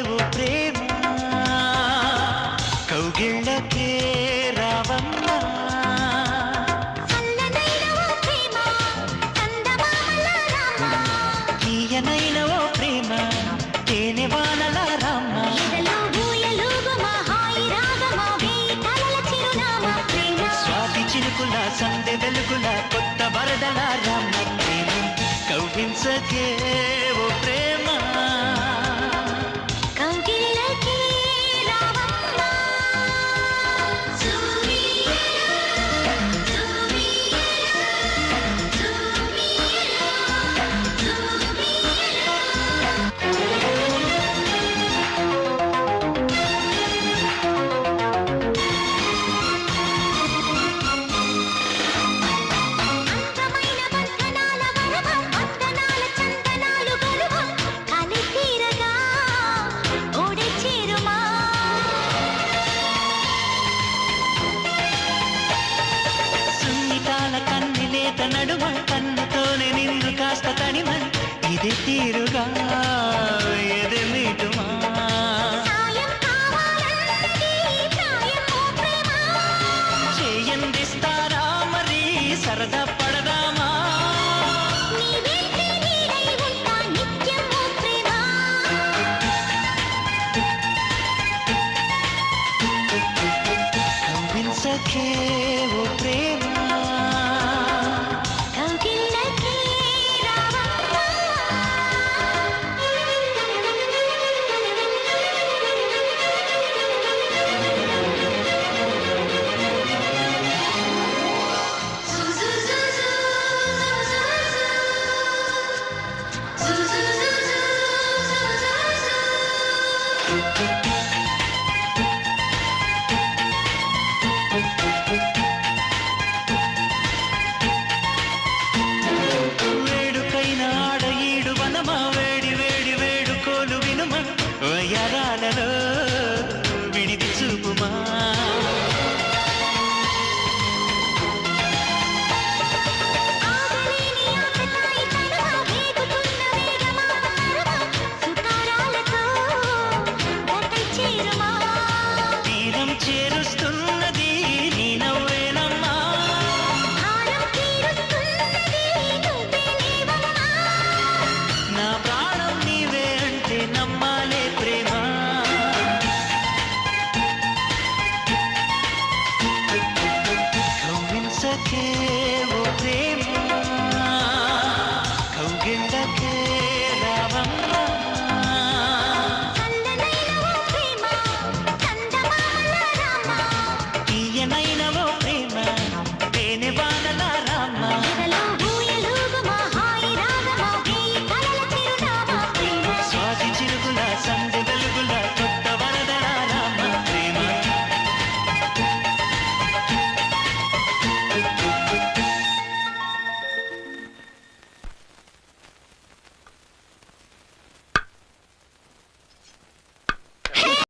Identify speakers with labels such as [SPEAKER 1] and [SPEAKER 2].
[SPEAKER 1] ఓ ప్రేమ కౌగిళ్ళకే రావమ్మా తీయనైన ఓ ప్రేమ తేనె వానల రామ్మ స్వాతి చినుకుల సందె వెలుగుల కొత్త వరదల రామ్మ ప్రేమ కౌగిల్సకే ఓ ప్రేమ నడుమ కన్నుతోనే నిన్ను కాస్త తడిమ ఇది తీరుగా ఎదే మీటుమా చేయందిస్తారా మరి సరదా పడదామా కవ్వించకే ఓ ప్రేమ వేడుకైన ఆడ ఈడు వనమా వేడి వేడి వేడుకోలు వినుమ వయరాలలో